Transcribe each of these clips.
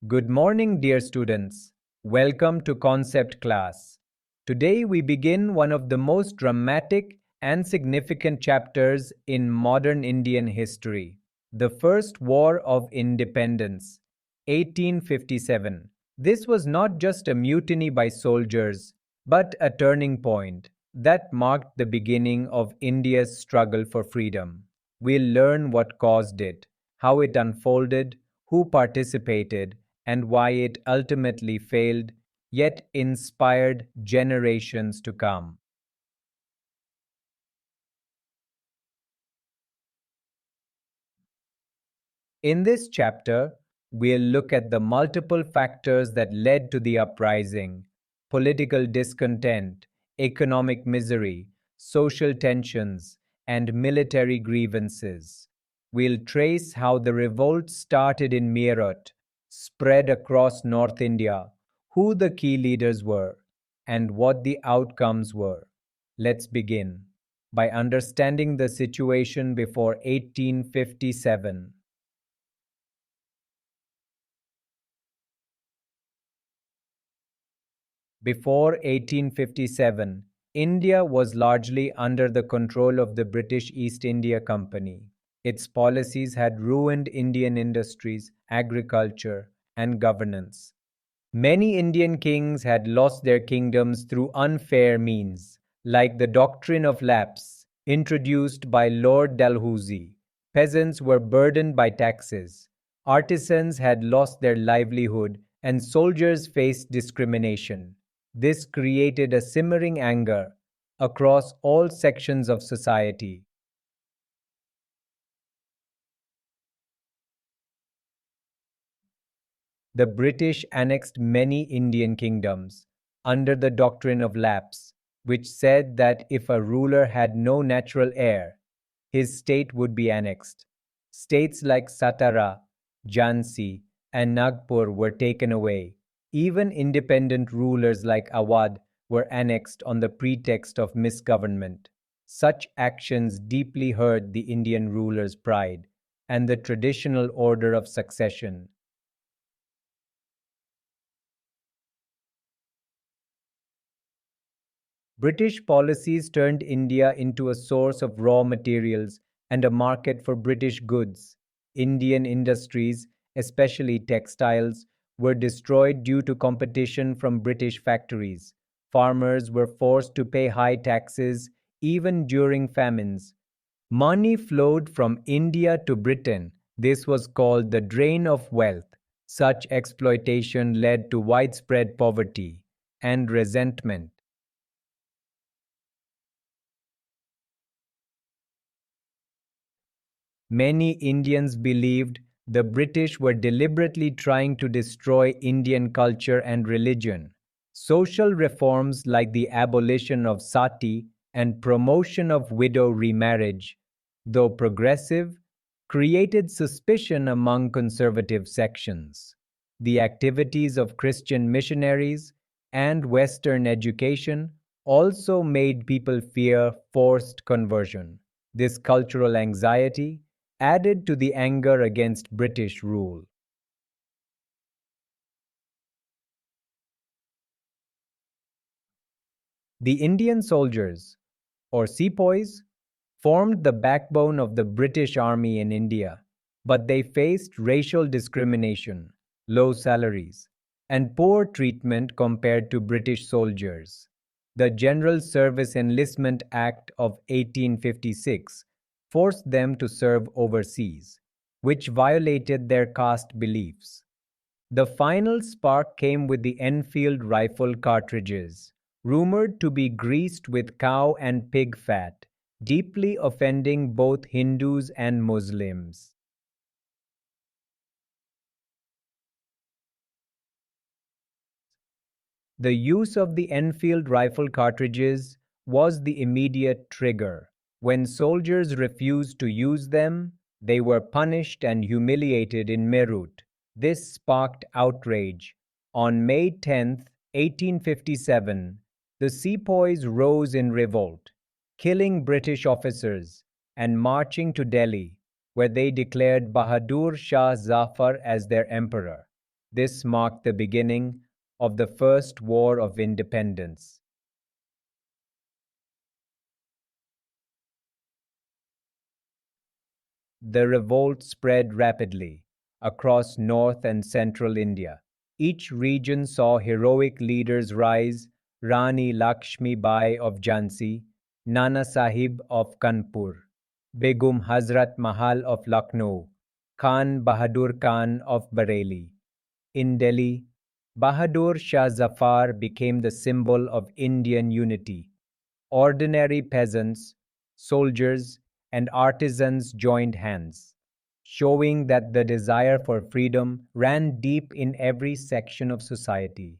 Good morning, dear students. Welcome to Concept Class. Today we begin one of the most dramatic and significant chapters in modern Indian history, the First War of Independence, 1857. This was not just a mutiny by soldiers, but a turning point that marked the beginning of India's struggle for freedom. We'll learn what caused it, how it unfolded, who participated, and why it ultimately failed, yet inspired generations to come. In this chapter, we'll look at the multiple factors that led to the uprising: political discontent, economic misery, social tensions, and military grievances. We'll trace how the revolt started in Meerut, spread across North India, who the key leaders were, and what the outcomes were. Let's begin by understanding the situation before 1857. Before 1857, India was largely under the control of the British East India Company. Its policies had ruined Indian industries, agriculture, and governance. Many Indian kings had lost their kingdoms through unfair means, like the doctrine of lapse, introduced by Lord Dalhousie. Peasants were burdened by taxes, artisans had lost their livelihood, and soldiers faced discrimination. This created a simmering anger across all sections of society. The British annexed many Indian kingdoms under the doctrine of lapse, which said that if a ruler had no natural heir, his state would be annexed. States like Satara, Jhansi, and Nagpur were taken away. Even independent rulers like Awadh were annexed on the pretext of misgovernment. Such actions deeply hurt the Indian ruler's pride and the traditional order of succession. British policies turned India into a source of raw materials and a market for British goods. Indian industries, especially textiles, were destroyed due to competition from British factories. Farmers were forced to pay high taxes even during famines. Money flowed from India to Britain. This was called the drain of wealth. Such exploitation led to widespread poverty and resentment. Many Indians believed the British were deliberately trying to destroy Indian culture and religion. Social reforms like the abolition of sati and promotion of widow remarriage, though progressive, created suspicion among conservative sections. The activities of Christian missionaries and Western education also made people fear forced conversion. This cultural anxiety added to the anger against British rule. The Indian soldiers, or sepoys, formed the backbone of the British Army in India, but they faced racial discrimination, low salaries, and poor treatment compared to British soldiers. The General Service Enlistment Act of 1856 forced them to serve overseas, which violated their caste beliefs. The final spark came with the Enfield rifle cartridges, rumored to be greased with cow and pig fat, deeply offending both Hindus and Muslims. The use of the Enfield rifle cartridges was the immediate trigger. When soldiers refused to use them, they were punished and humiliated in Meerut. This sparked outrage. On May 10th, 1857, the sepoys rose in revolt, killing British officers and marching to Delhi, where they declared Bahadur Shah Zafar as their emperor. This marked the beginning of the First War of Independence. The revolt spread rapidly across north and central India. Each region saw heroic leaders rise: Rani Lakshmi Bai of Jhansi, Nana Sahib of Kanpur, Begum Hazrat Mahal of Lucknow, Khan Bahadur Khan of Bareilly. In Delhi, Bahadur Shah Zafar became the symbol of Indian unity. Ordinary peasants, soldiers, and artisans joined hands, showing that the desire for freedom ran deep in every section of society.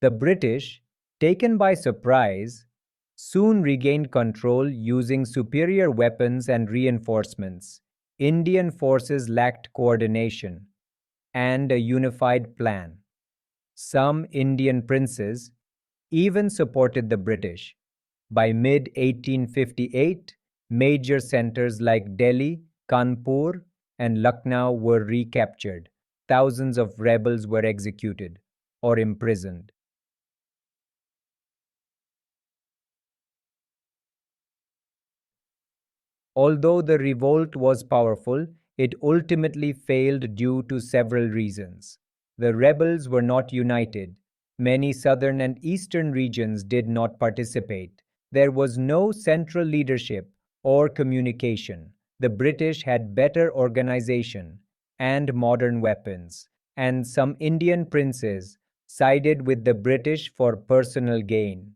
The British, taken by surprise, soon regained control using superior weapons and reinforcements. Indian forces lacked coordination and a unified plan. Some Indian princes even supported the British. By mid 1858, major centers like Delhi, Kanpur, and Lucknow were recaptured. Thousands of rebels were executed or imprisoned. Although the revolt was powerful, it ultimately failed due to several reasons. The rebels were not united. Many southern and eastern regions did not participate. There was no central leadership or communication. The British had better organization and modern weapons, and some Indian princes sided with the British for personal gain.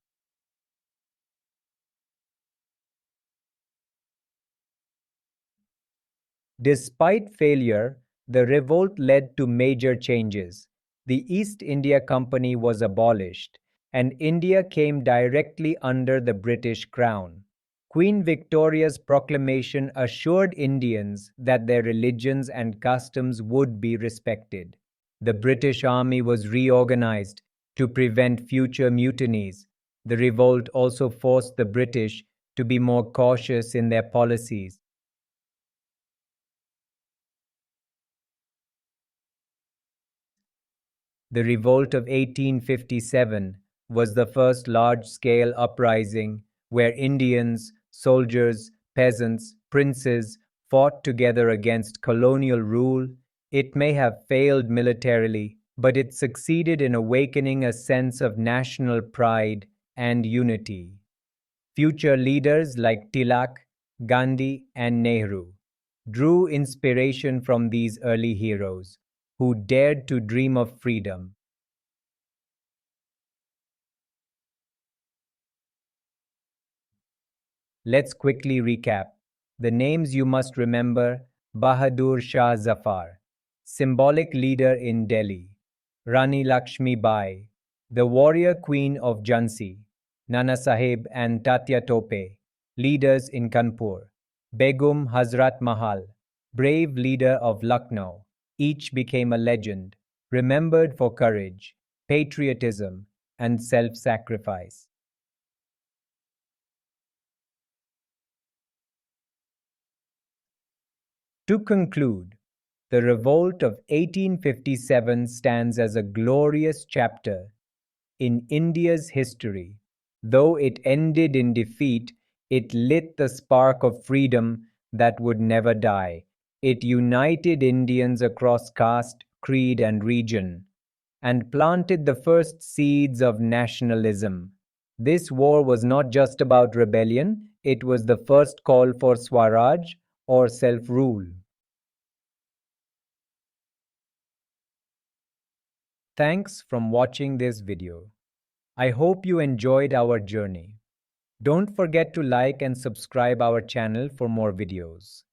Despite failure, the revolt led to major changes. The East India Company was abolished, and India came directly under the British Crown. Queen Victoria's proclamation assured Indians that their religions and customs would be respected. The British Army was reorganized to prevent future mutinies. The revolt also forced the British to be more cautious in their policies. The revolt of 1857 was the first large-scale uprising where Indians, soldiers, peasants, princes fought together against colonial rule. It may have failed militarily, but it succeeded in awakening a sense of national pride and unity. Future leaders like Tilak, Gandhi, and Nehru drew inspiration from these early heroes who dared to dream of freedom. Let's quickly recap. The names you must remember: Bahadur Shah Zafar, symbolic leader in Delhi; Rani Lakshmi Bai, the warrior queen of Jhansi; Nana Sahib and Tatya Tope, leaders in Kanpur; Begum Hazrat Mahal, brave leader of Lucknow. Each became a legend, remembered for courage, patriotism, and self sacrifice. To conclude, the revolt of 1857 stands as a glorious chapter in India's history. Though it ended in defeat, it lit the spark of freedom that would never die. It united Indians across caste, creed, and region, and planted the first seeds of nationalism. This war was not just about rebellion, it was the first call for Swaraj, or self rule. Thanks for watching this video. I hope you enjoyed our journey. Don't forget to like and subscribe our channel for more videos.